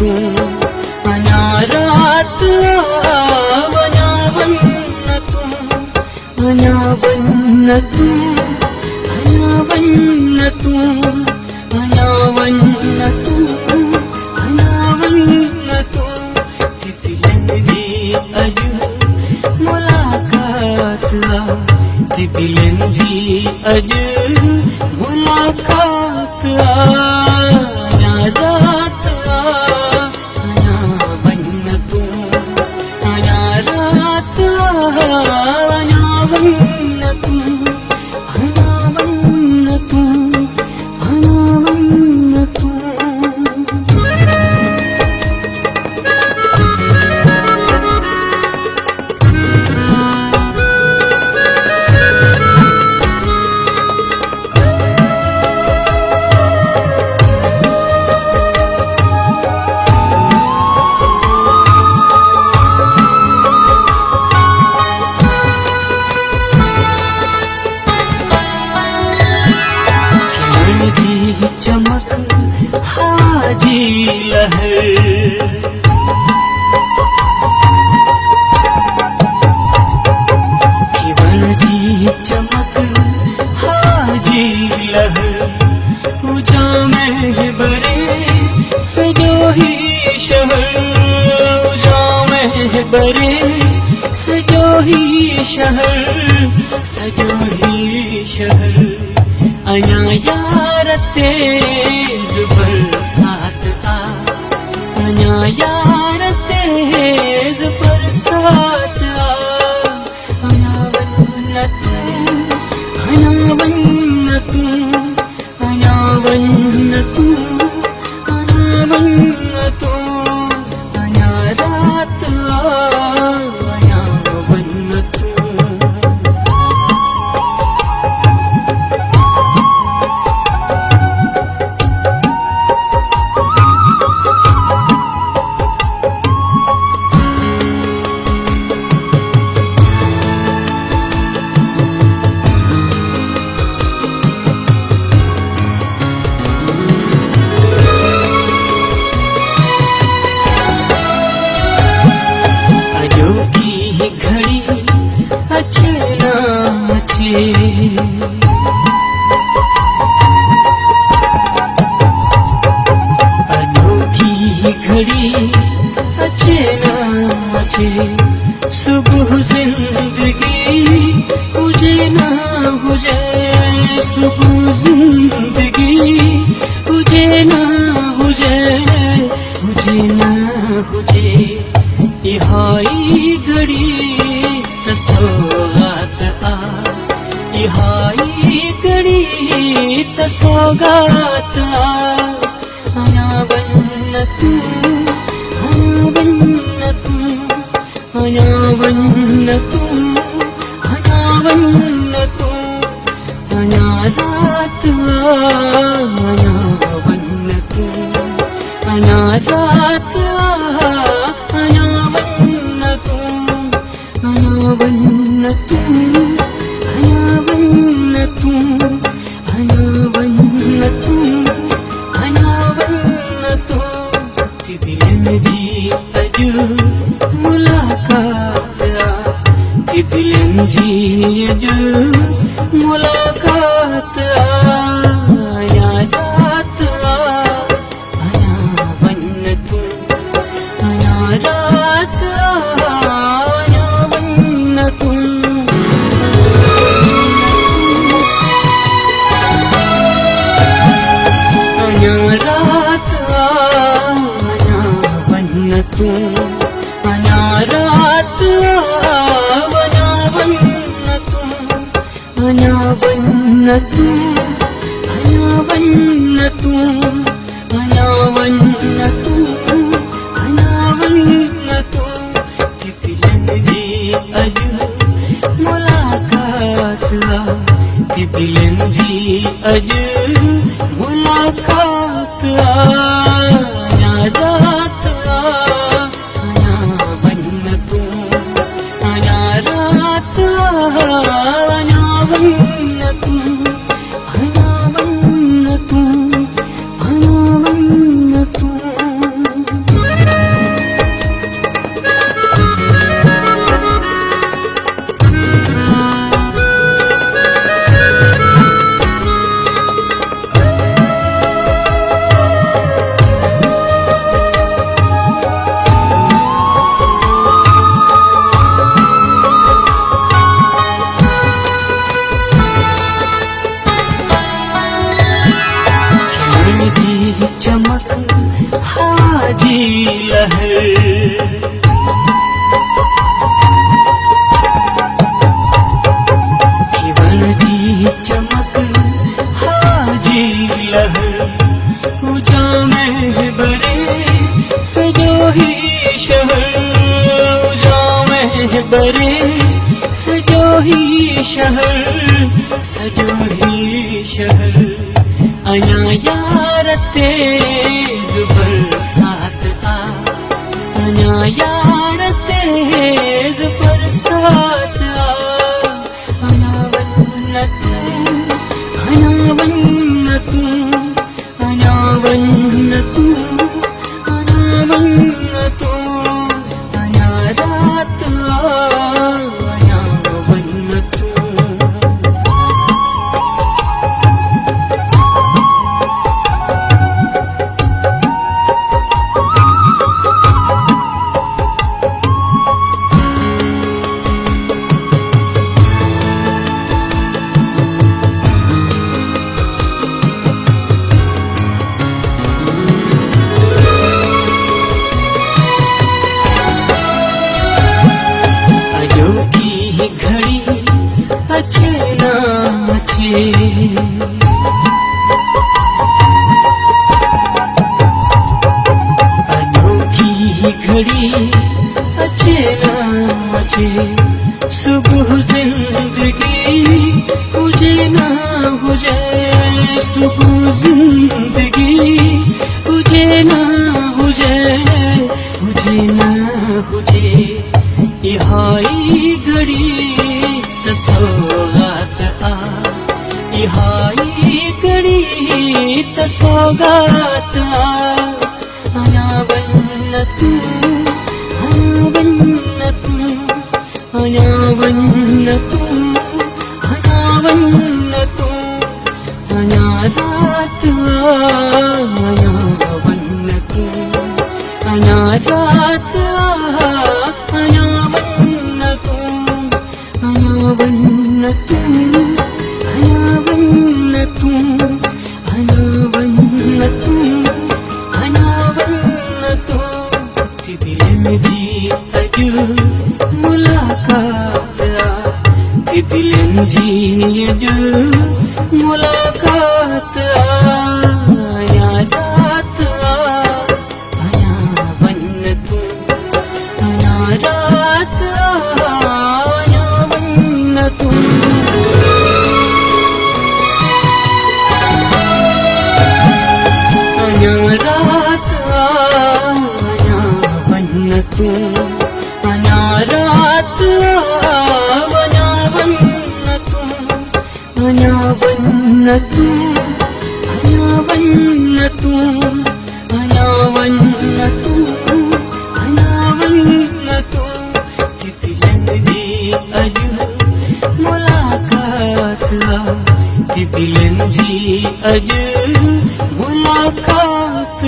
तू अनारात अनावन्न तू अनावन्न तू अनावन्न तू अनावन्न तू अनावन्न तू तिथीलंजी अज मुलाकात तिथीलंजी अज मुलाकात अनारात अनावन्न तू अनारात अनावन्न तू अनावन्न तू अनावन्न तू चमक हाजी लहर जीवन जी चमक हाजी लहर पूजा में बरे सजो ही शहर पूजा में बरे सजो ही शहर सजो ही शहर अना यार तेज बरसात आ अना यार तेज बरसात आ अनावन्न तू अनावन्न तू अनावन्न तू अनावन्न तू अनारात अनावन्न तू अनोखी घड़ी अच्छे नाम अच्छे सुबह जिंदगी मुझे ना मुझे सुबह जिंदगी मुझे ना मुझे मुझे ना मुझे इहाई घड़ी तसौगात आ इहाई घड़ी तसौगात अनावन्न तू अनावन्न तू अनावन्न तू अनावन्न तू अनारात अनावन्न तू अनारात अनावन्न तू अनावन्न तू अनावन्न तू अनावन्न तू अनावन्न तू तिथीलंजी अज मुलाकात तिथीलंजी अज मुलाकात अनारात अनावन्न तू अनारात अनावन्न तू अनारात अनावन्न तू अनारात अनावन्न तू अनावन्न तू अनावन्न तू अनावन्न तू अनावन्न तू तिथीलंजी अज मुलाकात तिथीलंजी अज मुलाकात अनारात अनावन्न तू अनारात अनावन्न तू अनावन्न तू अनावन्न तू सजो ही शहर अया यार तेज बरसात अया यार तेज बरसात अनावन तू अनावन तू अनावन तू अनावन तू अना रात अनावन तू घड़ी अच्छे ना अच्छे अनोखी घड़ी अच्छे ना अच्छे सुबह जिंदगी मुझे ना मुझे सुबह जिंदगी मुझे ना मुझे मुझे ना मुझे इहाई घड़ी तसौगात इहाई घड़ी तसौगात अनावन तू अनावन तू अनावन तू अनावन तू अना रात अनावन तू अना रात अनावन तू अनावन तू अनावन तू अनावन तू अनावन तू दिल जी अज मुलाकात दिल जी अज मुलाकात आया रात अनावन तू अना रात अनावन तू अना रात अनावन तू अना रात अनावन तू अनावन तू अनावन तू अनावन तू अनावन तू दिलन जी अज मुलाकात दिलन जी अज मुलाकात